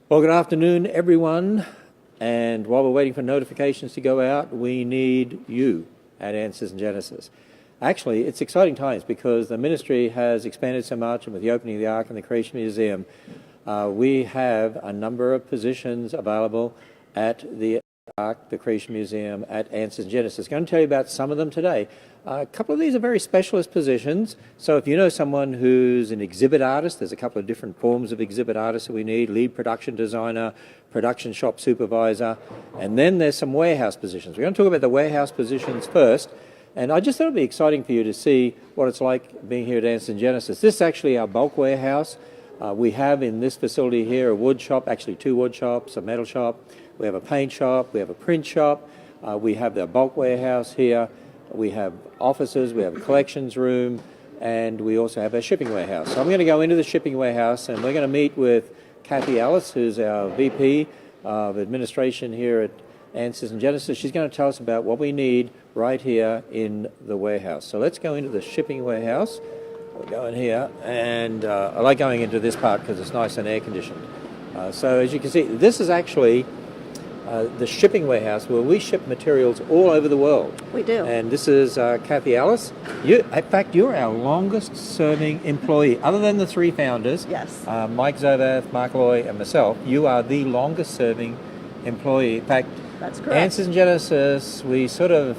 Well, good afternoon, everyone. And while we're waiting for notifications to go out, we need you at Answers in Genesis. Actually, it's exciting times because the ministry has expanded so much, and with the opening of the Ark and the Creation Museum, we have a number of positions available at the Ark, the Creation Museum, at Answers in Genesis. I'm going to tell you about some of them today. A couple of these are very specialist positions. So if you know someone who's an exhibit artist, there's a couple of different forms of exhibit artists that we need: lead production designer, production shop supervisor, and then there's some warehouse positions. We're going to talk about the warehouse positions first. And I just thought it'd be exciting for you to see what it's like being here at Answers in Genesis. This is actually our bulk warehouse. We have in this facility here a wood shop, actually two wood shops, a metal shop. We have a paint shop, we have a print shop, we have the bulk warehouse here, we have offices, we have a collections room, and we also have a shipping warehouse. So I'm going to go into the shipping warehouse and we're going to meet with Kathy Ellis, who's our VP of Administration here at Answers in Genesis. She's going to tell us about what we need right here in the warehouse. So let's go into the shipping warehouse. We'll go in here, and I like going into this part because it's nice and air conditioned. So as you can see, this is actually the shipping warehouse where we ship materials all over the world. We do. And this is Kathy Ellis. In fact, you're our longest serving employee, other than the three founders. Yes. Mike Zovath, Mark Loy, and myself. You are the longest serving employee. In fact, that's correct. Answers in Genesis, we started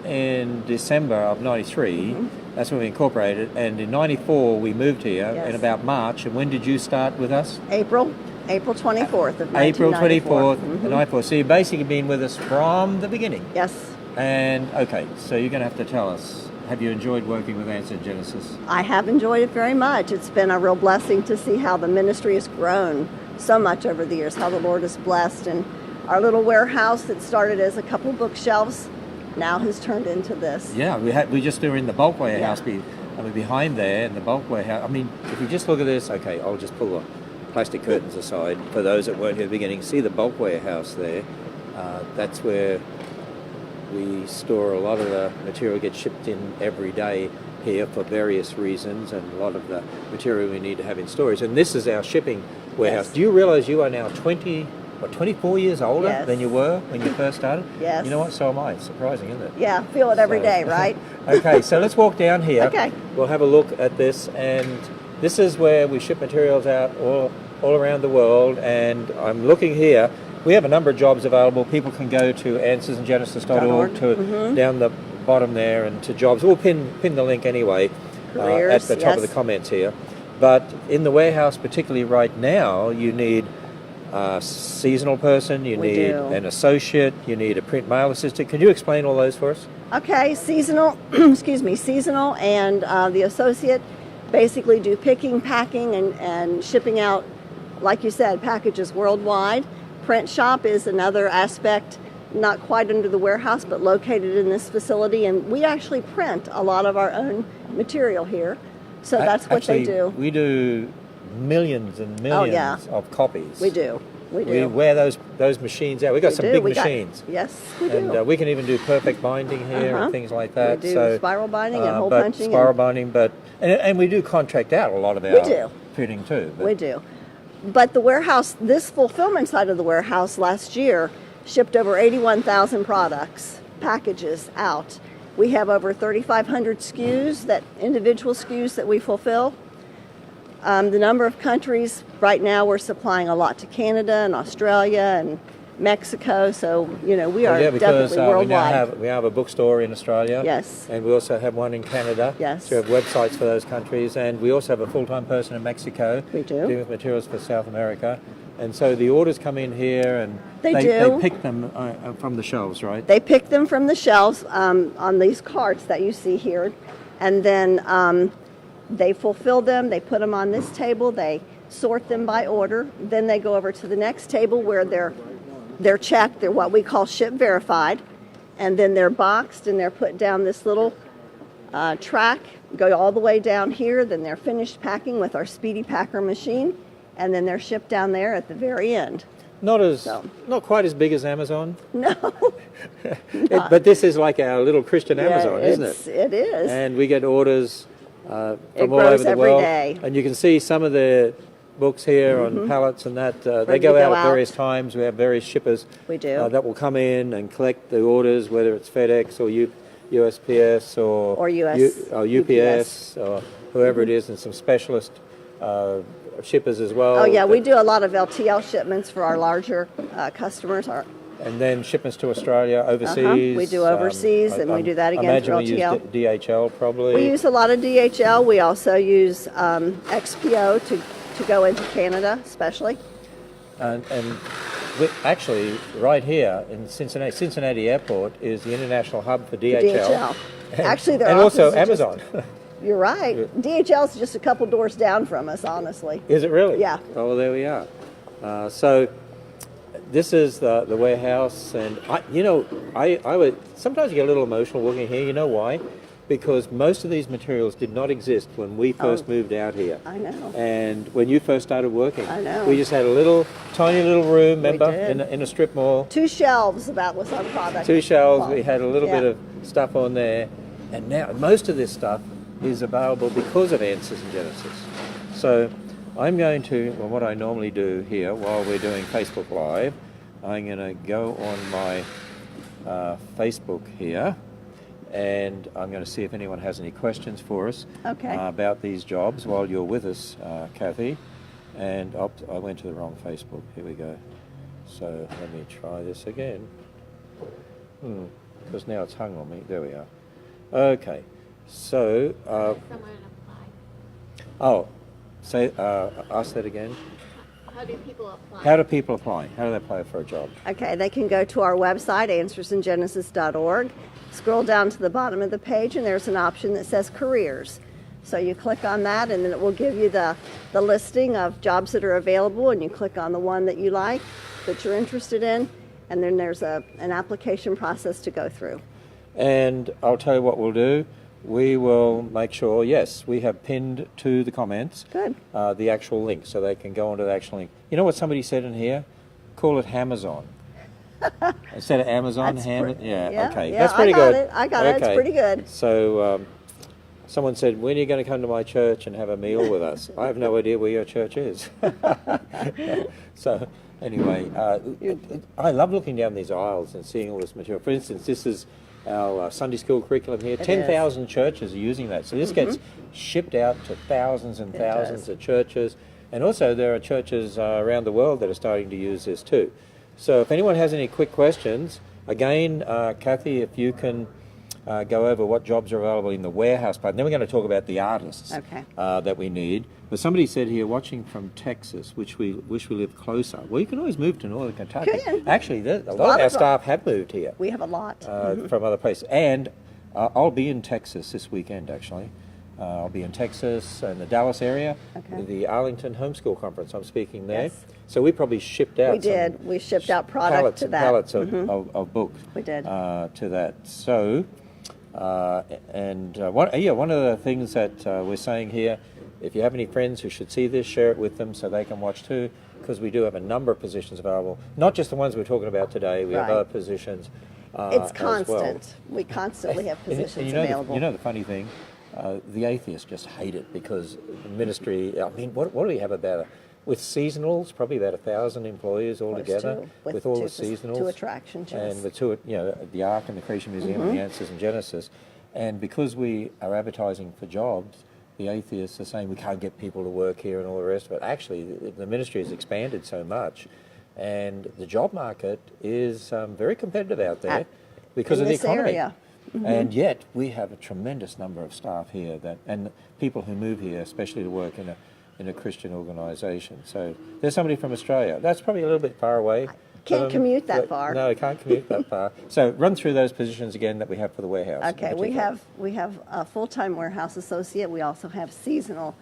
in December of 93. Mm-hmm. That's when we incorporated. And in 94, we moved here in about March. And when did you start with us? April 24th of 1994. April 24th mm-hmm. of 94. So you've basically been with us from the beginning. Yes. And, okay, so you're going to have to tell us, have you enjoyed working with Answers in Genesis? I have enjoyed it very much. It's been a real blessing to see how the ministry has grown so much over the years, how the Lord has blessed. And our little warehouse that started as a couple bookshelves now has turned into this. Yeah, we just were in the bulk warehouse behind there in the bulk warehouse. I mean, if you just look at this, okay, I'll just pull the plastic curtains aside for those that weren't here at the beginning. See the bulk warehouse there? That's where we store a lot of the material gets shipped in every day here for various reasons, and a lot of the material we need to have in storage. And this is our shipping warehouse. Yes. Do you realize you are now 24 years older than you were when you first started? Yes. You know what? So am I. It's surprising, isn't it? Yeah, feel it every day, right? Okay, so let's walk down here. Okay. We'll have a look at this, and this is where we ship materials out all around the world. And I'm looking here. We have a number of jobs available. People can go to answersingenesis.org to down the bottom there and to jobs. We'll pin the link anyway at the top of the comments here. But in the warehouse, particularly right now, you need a seasonal person, you need an associate, you need a print mail assistant. Can you explain all those for us? Okay, seasonal, seasonal and the associate basically do picking, packing, and shipping out, like you said, packages worldwide. Print shop is another aspect, not quite under the warehouse, but located in this facility, and we actually print a lot of our own material here. So that's what they do. We do millions and millions of copies. We do. We wear those machines out. We've got some big machines. Yes, we do. And we can even do perfect binding here and things like that. We do spiral binding and hole punching. Binding, and we do contract out a lot of our printing too. We do. But the warehouse, this fulfillment side of the warehouse last year shipped over 81,000 packages out. We have over 3,500 individual SKUs that we fulfill. The number of countries, right now we're supplying a lot to Canada and Australia and Mexico, so we are definitely worldwide. We have a bookstore in Australia. Yes. And we also have one in Canada. Yes. So we have websites for those countries, and we also have a full-time person in Mexico. We do. Doing materials for South America. And so the orders come in here, and they pick them from the shelves, right? They pick them from the shelves on these carts that you see here, and then they fulfill them. They put them on this table. They sort them by order. Then they go over to the next table where they're checked. They're what we call ship verified, and then they're boxed and they're put down this little track. Go all the way down here. Then they're finished packing with our Speedy Packer machine, and then they're shipped down there at the very end. Not quite as big as Amazon. No. But this is like our little Christian Amazon, isn't it? It is. And we get orders from all grows over the every world. day. And you can see some of the books here on pallets and that. They Ready go to out go at out. various times. We have various shippers We do. that will come in and collect the orders, whether it's FedEx or USPS Or UPS or whoever it is, and some specialist shippers as well. Oh yeah, we do a lot of LTL shipments for our larger customers. And then shipments to Australia, overseas. We do overseas, and we do that again for I imagine LTL. we use DHL probably. We use a lot of DHL. We also use XPO to go into Canada, especially. And actually, right here in Cincinnati Airport is the international hub for DHL. Actually, their and also office is Amazon. You're right. DHL is just a couple doors down from us, honestly. Is it really? Yeah. Oh, well, there we are. So this is the warehouse, and I would sometimes get a little emotional walking here. You know why? Because most of these materials did not exist when we first moved out here. I know. And when you first started working, I know. we just had a tiny little room, remember, did. in a strip mall. 2 shelves about was our product. 2 shelves. Well, We had a little yeah. bit of stuff on there, and now most of this stuff is available because of Answers and Genesis. So I'm going to, well, what I normally do here while we're doing Facebook Live, I'm going to go on my Facebook here, and I'm going to see if anyone has any questions for us about these jobs while you're with us, Kathy. And I went to the wrong Facebook. Here we go. So let me try this again. Because now it's hung on me. There we are. Okay. So, ask that again. How do people apply? How do people apply? How do they apply for a job? Okay, they can go to our website, answersandgenesis.org. Scroll down to the bottom of the page, and there's an option that says careers. So you click on that, and then it will give you the listing of jobs that are available, and you click on the one that you like, that you're interested in, and then there's an application process to go through. And I'll tell you what we'll do. We will make sure, yes, we have pinned to the comments the actual link, so they can go onto the actual link. You know what somebody said in here? Call it Hamazon. Instead of Amazon, okay. Yeah, That's pretty good. I got it. It's pretty good. So someone said, when are you going to come to my church and have a meal with us? I have no idea where your church is. So anyway, I love looking down these aisles and seeing all this material. For instance, this is our Sunday school curriculum here. 10,000 churches are using that. So this gets shipped out to thousands and thousands of churches. And also there are churches around the world that are starting to use this too. So if anyone has any quick questions, again, Kathy, if you can go over what jobs are available in the warehouse part. And then we're going to talk about the artists that we need. But somebody said here, watching from Texas, which we wish we lived closer. Well, you can always move to northern Kentucky. Actually, a lot of our staff have moved here. We have a lot. From other places. And I'll be in Texas this weekend, actually. I'll be in Texas and the Dallas area, the Arlington Homeschool Conference. I'm speaking there. Yes. So we probably shipped out. We did. We shipped out product to that. Pallets of books. We did. To that. So, one of the things that we're saying here, if you have any friends who should see this, share it with them so they can watch too, because we do have a number of positions available. Not just the ones we're talking about today. We have other positions. It's constant. As well. We constantly have positions and available. you know the funny thing, the atheists just hate it because the ministry. I mean, what do we have about with seasonals? Probably about 1,000 employees altogether with all two the seasonals, 2 attractions, and with the Ark and the Creation Museum and the Answers and Genesis, and because we are advertising for jobs. The atheists are saying we can't get people to work here and all the rest of it. Actually, the ministry has expanded so much, and the job market is very competitive out there because of the economy. And yet, we have a tremendous number of staff here and people who move here, especially to work in a Christian organisation. So there's somebody from Australia. That's probably a little bit far away. Can't commute that far. No, I can't commute that far. So run through those positions again that we have for the warehouse. Okay, we have a full-time warehouse associate. We also have seasonal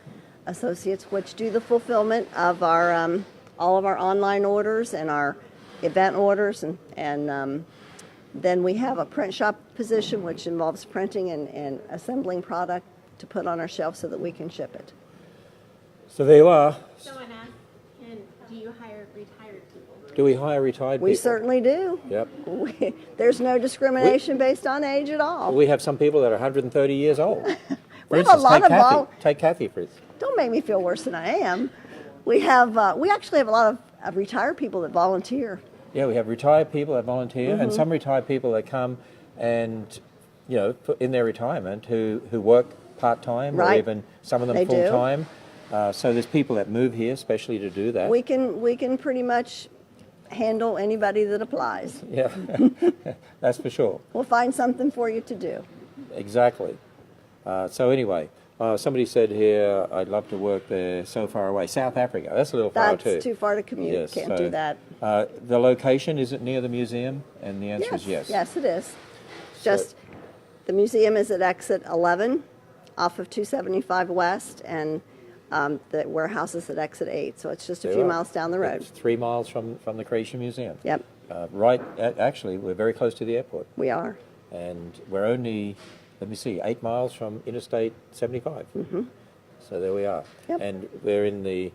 associates, which do the fulfillment of our all of our online orders and our event orders, and then we have a print shop position, which involves printing and assembling product to put on our shelf so that we can ship it. So there you are. Someone asked, do you hire retired people? Do we hire retired people? We certainly do. Yep. There's no discrimination based on age at all. We have some people that are 130 years old. We have a lot of Take Kathy, for instance. Don't make me feel worse than I am. We actually have a lot of retired people that volunteer. Yeah, we have retired people that volunteer, and some retired people that come and, in their retirement who work part-time, or Right. even some of them They do. full-time. So there's people that move here especially to do that. We can pretty much handle anybody that applies. Yeah, that's for sure. We'll find something for you to do. Exactly. So anyway, somebody said here, I'd love to work there so far away. South Africa, that's a little far too. That's too far to commute. Yes, Can't so, do that. The location, is it near the museum? And the answer is yes. Yes, it is. Just the museum is at exit 11 off of 275 West, and the warehouse is at exit 8. So it's just a few miles down the road. It's 3 miles from the Creation Museum. Yep, Actually, we're very close to the airport. we are. And we're only, 8 miles from Interstate 75. Mm-hmm. So there we are. Yep. And we're in the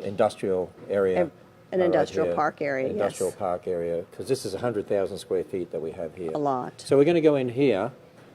industrial area. An right industrial here. park area, Industrial yes. park area, because this is 100,000 square feet that we have here. A lot. So we're going to go in here.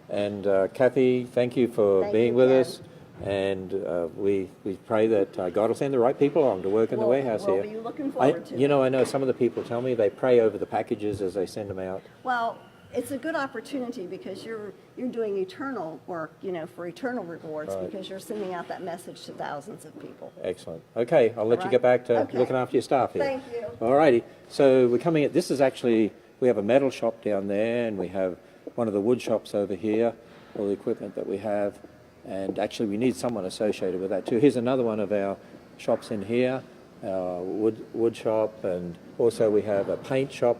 And Kathy, thank you for Thank being you, with Ken. us. And we pray that God will send the right people along to work in the warehouse we'll here. be looking forward to I know some of the people tell me they pray over the packages as they send them out. Well, it's a good opportunity because you're doing eternal work, for eternal rewards, Right. because you're sending out that message to thousands of people. Excellent. Okay, I'll let you right. get back to Okay. looking after your staff here. Thank you. All righty. So we're coming at, this is actually, we have a metal shop down there, and we have one of the wood shops over here, all the equipment that we have. And actually we need someone associated with that too. Here's another one of our shops in here, wood shop, and also we have a paint shop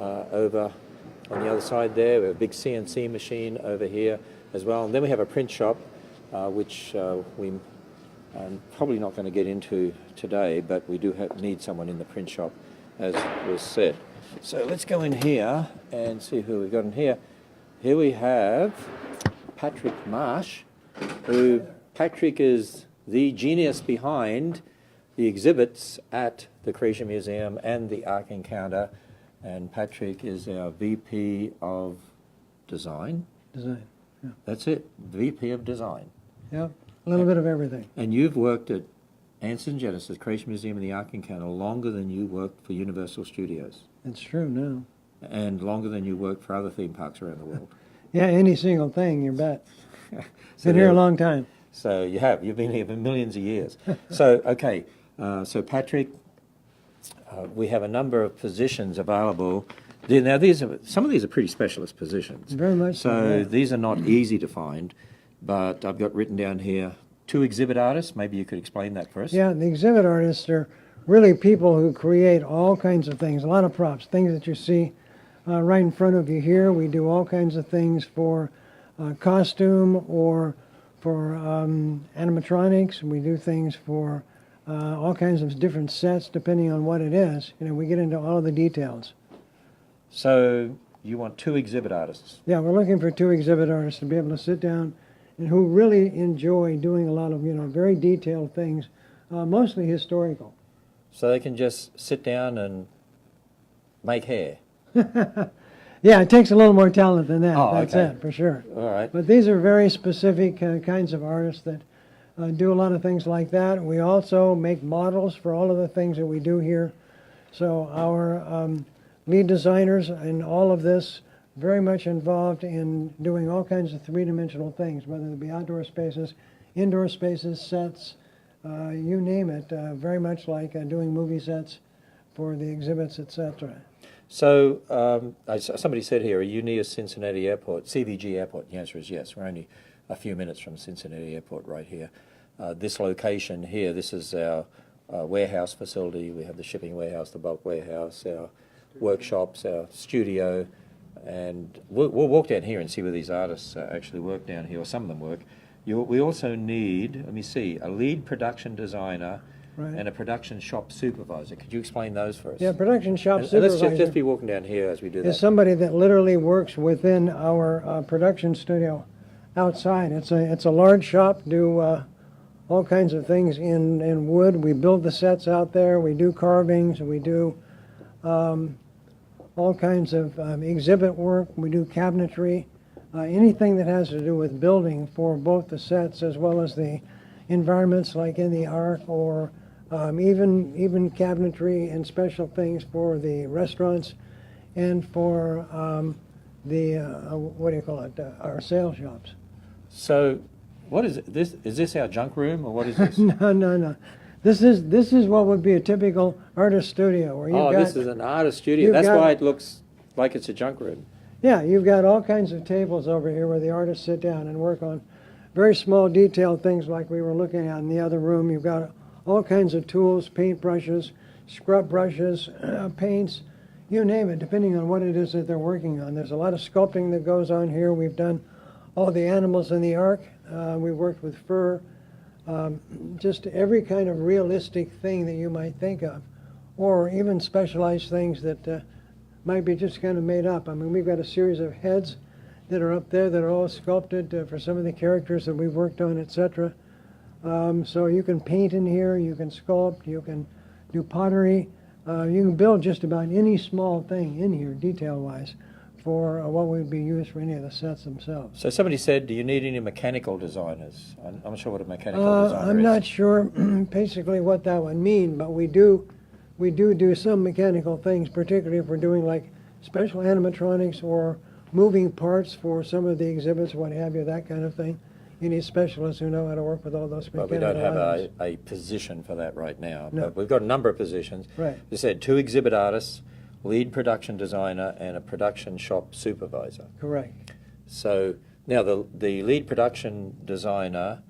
over on the other side there. We have a big CNC machine over here as well. And then we have a print shop, which we probably not going to get into today, but we do need someone in the print shop, as was said. So let's go in here and see who we've got in here. Here we have Patrick Marsh, who Patrick is the genius behind the exhibits at the Creation Museum and the Ark Encounter. And Patrick is our VP of Design. Design. Yeah. That's it, VP of Design. Yeah. A little bit of everything. And you've worked at Anston Genesis, Creation Museum and the Ark Encounter longer than you worked for Universal Studios. It's true now. And longer than you worked for other theme parks around the world. Yeah, any single thing, you bet. So Been here a long time. So you've been here for millions of years. So, okay, so Patrick, we have a number of positions available. Now, some of these are pretty specialist positions. Very much so, So yeah. these are not easy to find, but I've got written down here 2 exhibit artists. Maybe you could explain that for us. Yeah, the exhibit artists are really people who create all kinds of things, a lot of props, things that you see right in front of you here. We do all kinds of things for costume or for animatronics. We do things for all kinds of different sets depending on what it is. We get into all of the details. So you want 2 exhibit artists. Yeah, we're looking for 2 exhibit artists to be able to sit down and who really enjoy doing a lot of, very detailed things, mostly historical. So they can just sit down and make hair. Yeah, it takes a little more talent than that. Oh, That's okay. it, for sure. All right. But these are very specific kinds of artists that do a lot of things like that. We also make models for all of the things that we do here. So our lead designers in all of this very much involved in doing all kinds of three-dimensional things, whether it be outdoor spaces, indoor spaces, sets, you name it, very much like doing movie sets for the exhibits, etc. So somebody said here, are you near Cincinnati Airport, CVG Airport? The answer is yes. We're only a few minutes from Cincinnati Airport right here. This location here, this is our warehouse facility. We have the shipping warehouse, the bulk warehouse, our workshops, our studio, and we'll walk down here and see where these artists actually work down here, or some of them work. We also need, let me see, a lead production designer. Right. And a production shop supervisor. Could you explain those for us? Yeah, production shop And supervisor. let's just be walking down here as we do that. Is somebody that literally works within our production studio outside. It's a large shop, do all kinds of things in wood. We build the sets out there. We do carvings. We do all kinds of exhibit work. We do cabinetry. Anything that has to do with building for both the sets as well as the environments like in the Ark or even cabinetry and special things for the restaurants and for what do you call it, our sale shops. So, what is it? Is this our junk room, or what is this? No. This is what would be a typical artist studio where you've This is an artist studio. you've That's got- why it looks like it's a junk room. Yeah, you've got all kinds of tables over here where the artists sit down and work on very small detailed things like we were looking at in the other room. You've got all kinds of tools, paint brushes, scrub brushes, paints, you name it, depending on what it is that they're working on. There's a lot of sculpting that goes on here. We've done all the animals in the ark. We've worked with fur. Just every kind of realistic thing that you might think of, or even specialized things that might be just kind of made up. I mean, we've got a series of heads that are up there that are all sculpted for some of the characters that we've worked on, etc. So you can paint in here, you can sculpt, you can do pottery, you can build just about any small thing in here, detail-wise, for what would be used for any of the sets themselves. So somebody said, do you need any mechanical designers? I'm not sure what a mechanical designer is. I'm not sure basically what that would mean, but we do some mechanical things, particularly if we're doing like special animatronics or moving parts for some of the exhibits, what have you, that kind of thing. You need specialists who know how to work with all those But mechanical we don't have items. a position for that right now. No. But we've got a number of positions. Right. You said 2 exhibit artists, lead production designer, and a production shop supervisor. Correct. So now the lead production designer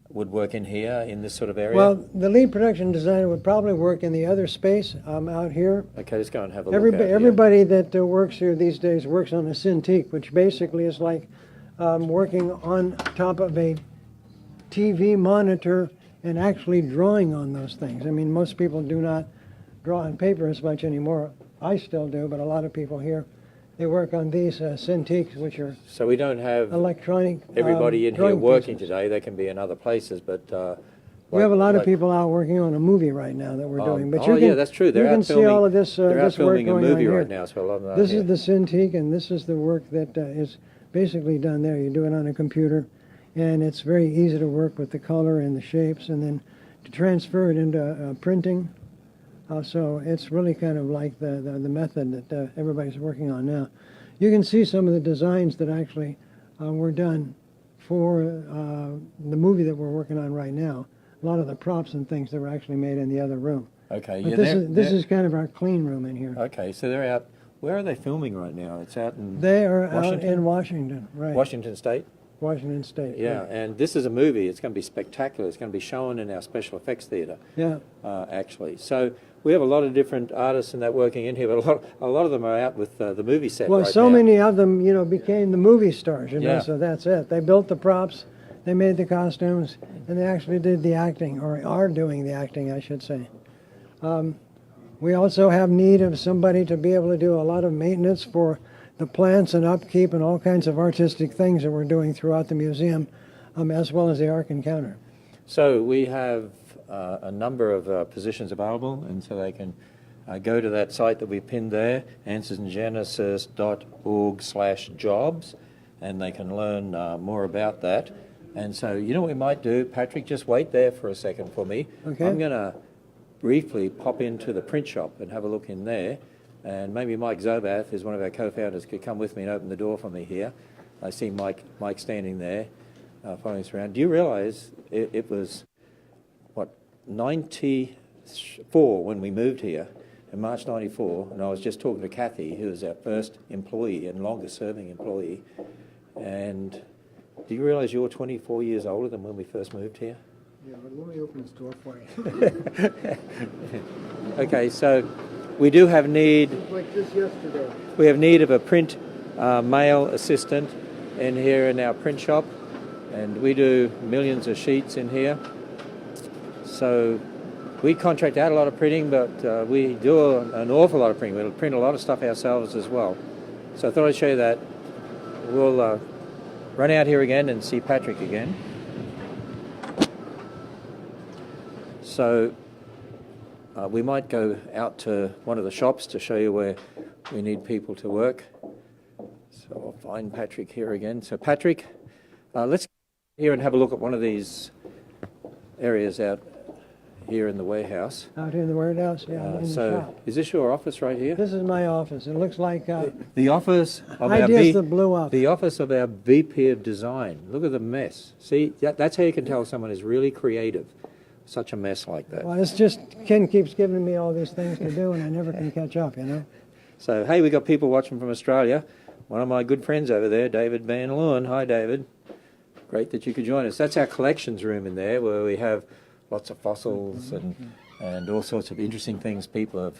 would work in here, in this sort of area? Well, the lead production designer would probably work in the other space out here. Okay, let's go and have a look out here. Everybody that works here these days works on a Cintiq, which basically is like working on top of a TV monitor and actually drawing on those things. I mean, most people do not draw on paper as much anymore. I still do, but a lot of people here, they work on these Cintiqs, which are So we don't have electronic everybody in here drawing working pieces. today. They can be in other places, but... We have a lot of like- people out working on a movie right now that we're doing. But you oh, can, yeah, that's true. They're you out can filming, see all of this, they're out this work filming a going on movie here. right now, so a lot of that This here. is the Cintiq, and this is the work that is basically done there. You do it on a computer, and it's very easy to work with the color and the shapes, and then to transfer it into printing. So it's really kind of like the method that everybody's working on now. You can see some of the designs that actually were done for the movie that we're working on right now. A lot of the props and things that were actually made in the other room. Okay, But yeah, this is kind of our clean room in here. Okay, so they're out... Where are they filming right now? It's out in They are out Washington? in Washington, right? Washington State? Washington State. Yeah, right. and this is a movie. It's going to be spectacular. It's going to be shown in our special effects theatre, Yeah. actually. So we have a lot of different artists and that working in here, but a lot of them are out with the movie set Well, right so now. many of them, became the movie stars, Yeah. so that's it. They built the props, they made the costumes, and they actually did the acting, or are doing the acting, I should say. We also have need of somebody to be able to do a lot of maintenance for the plants and upkeep and all kinds of artistic things that we're doing throughout the museum, as well as the Ark Encounter. So we have a number of positions available, and so they can go to that site that we pinned there, answersandgenesis.org/jobs, and they can learn more about that. And so, you know what we might do, Patrick? Just wait there for a second for me. Okay. I'm going to briefly pop into the print shop and have a look in there, and maybe Mike Zobath, who's one of our co-founders, could come with me and open the door for me here. I see Mike standing there, following us around. Do you realise it was, 94 when we moved here, in March 94, and I was just talking to Kathy, who was our first employee and longest serving employee, and do you realise you're 24 years older than when we first moved here? Yeah, but let me open this door for you. Okay, so we do have need, Like this yesterday. we have need of a print mail assistant in here in our print shop, and we do millions of sheets in here. So we contract out a lot of printing, but we do an awful lot of printing. We'll print a lot of stuff ourselves as well. So I thought I'd show you that. We'll run out here again and see Patrick again. So we might go out to one of the shops to show you where we need people to work. So I'll find Patrick here again. So Patrick, let's get here and have a look at one of these areas out here in the warehouse. Out here in the warehouse, yeah, in the So, shop. is this your office right here? This is my office. It looks like The office of our ideas that blew up. The office of our VP of Design. Look at the mess. See, that's how you can tell someone is really creative. Such a mess like that. Well, it's just Ken keeps giving me all these things to do, and I never can catch up, you know. So, hey, we got people watching from Australia. One of my good friends over there, David Van Leeuwen. Hi, David. Great that you could join us. That's our collections room in there, where we have lots of fossils and all sorts of interesting things people have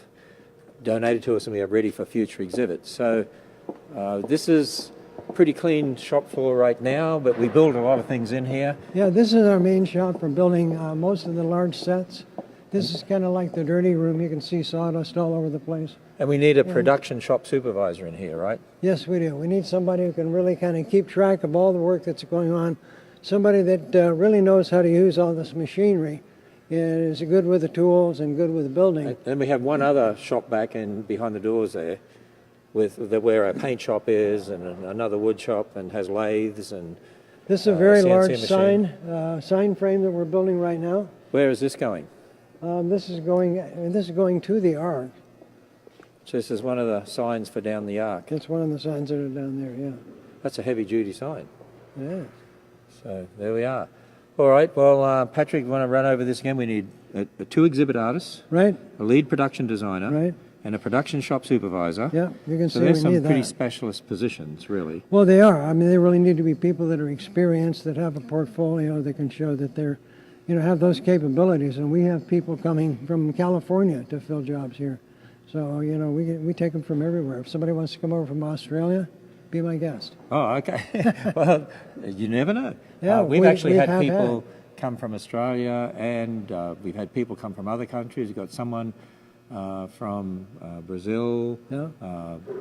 donated to us, and we have ready for future exhibits. So this is a pretty clean shop floor right now, but we build a lot of things in here. Yeah, this is our main shop for building most of the large sets. This is kind of like the dirty room. You can see sawdust all over the place. And we need a production shop supervisor in here, right? Yes, we do. We need somebody who can really kind of keep track of all the work that's going on. Somebody that really knows how to use all this machinery, is good with the tools and good with the building. And then we have one other shop back in behind the doors there, where our paint shop is, and another wood shop, and has lathes and. This is a very CNC large machine. sign frame that we're building right now. Where is this going? This is going to the Ark. So this is one of the signs for down the arc. That's one of the signs that are down there. Yeah. That's a heavy-duty sign. Yeah. So there we are. All right. Well, Patrick, want to run over this again? We need two exhibit artists, Right. a lead production designer, Right. and a production shop supervisor. Yeah. You can So see there's we some need pretty that. specialist positions, really. Well, they are. I mean, they really need to be people that are experienced, that have a portfolio, that can show that they're, have those capabilities. And we have people coming from California to fill jobs here. So, we take them from everywhere. If somebody wants to come over from Australia, be my guest. Oh, okay. Well, you never know. Yeah, we've we actually had have people come from Australia, and we've had people come from other countries. We've got someone from Brazil, Yeah.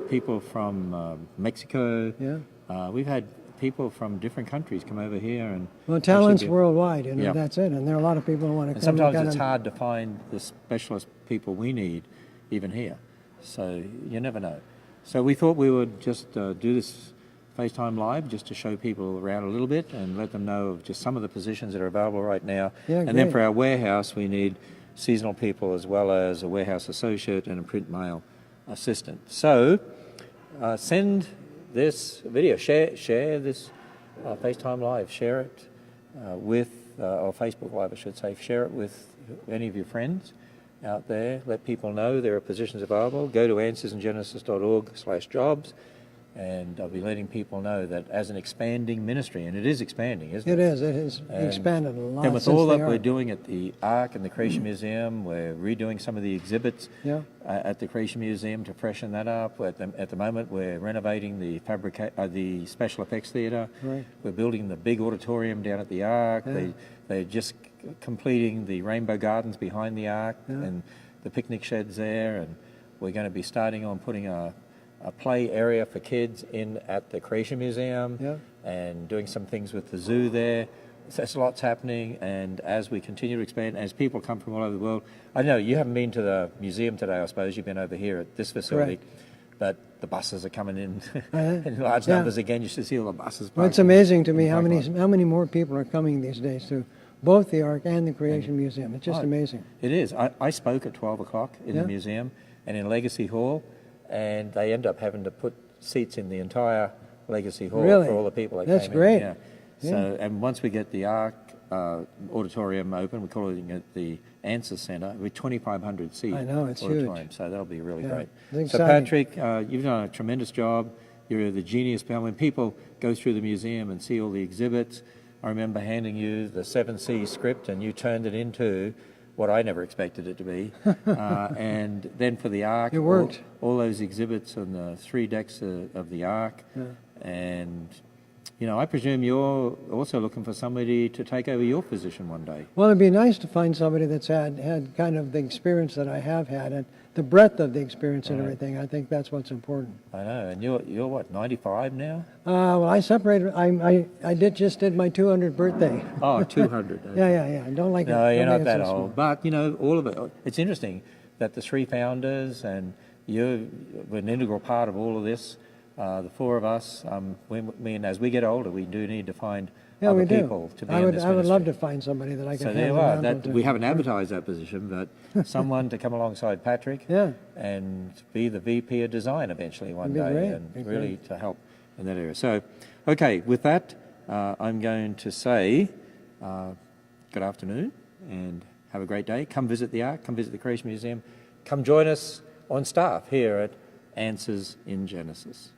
people from Mexico. Yeah. We've had people from different countries come over here. And Well, talent's actually be- worldwide, Yeah. that's it. And there are a lot of people who want to And come. sometimes it's hard to find the specialist people we need, even here. So you never know. So we thought we would just do this FaceTime Live just to show people around a little bit and let them know of just some of the positions that are available right now. Yeah, and then great. for our warehouse, we need seasonal people as well as a warehouse associate and a print mail assistant. So send this video, share this FaceTime Live, share it with, or Facebook Live I should say, share it with any of your friends out there. Let people know there are positions available. Go to answersandgenesis.org/jobs, and I'll be letting people know that as an expanding ministry, and it is expanding, isn't it? It is. It has expanded a lot. And with since all the that we're Ark. doing at the Ark and the Creation Museum, we're redoing some of the exhibits Yeah. at the Creation Museum to freshen that up. At the moment, we're renovating the Special Effects Theatre. Right. We're building the big auditorium down at the Ark. Yeah. They're just completing the Rainbow Gardens behind the Ark and the picnic sheds there. And we're going to be starting on putting a play area for kids in at the Creation Museum and doing some things with the zoo there. So there's lots happening, and as we continue to expand, as people come from all over the world, I know you haven't been to the museum today, I suppose. You've been over here at this facility. Correct. But the buses are coming in in large numbers again. You should see all the buses. Well, it's parked amazing to me in the how parking lot. many more people are coming these days to both the Ark and the Creation Museum. It's just amazing. It is. I spoke at 12 o'clock in the museum and in Legacy Hall, and they end up having to put seats in the entire Legacy Hall Really? for all the people that That's came great. in. Yeah. So, and once we get the Ark auditorium open, we're calling it the Answer Centre, with 2,500 seat I know, it's auditorium. huge. So that'll be really Yeah, great. it's So exciting. Patrick, you've done a tremendous job. You're the genius behind when people go through the museum and see all the exhibits. I remember handing you the 7C script, and you turned it into what I never expected it to be. And then for the Ark, It worked. all those exhibits on the 3 decks of the Ark. And, I presume you're also looking for somebody to take over your position one day. Well, it'd be nice to find somebody that's had kind of the experience that I have had and the breadth of the experience and everything. I think that's what's important. I know. And you're what, 95 now? Well, I separated. I just did my 200th birthday. Oh, 200. Yeah. Don't like it. No, you're don't not make it that so old. small. But, all of it. It's interesting that the 3 founders and you were an integral part of all of this. The 4 of us, and as we get older, we do need to find Yeah, other we do. people to be I in would, this I would ministry. love to find somebody that I could So hand there the you are. mantle That, to. we haven't advertised that position, but someone to come alongside Patrick Yeah. and be the VP of design eventually one That'd be day great. and Be really great. to help in that area. So, okay, with that, I'm going to say good afternoon and have a great day. Come visit the Ark, come visit the Creation Museum, come join us on staff here at Answers in Genesis.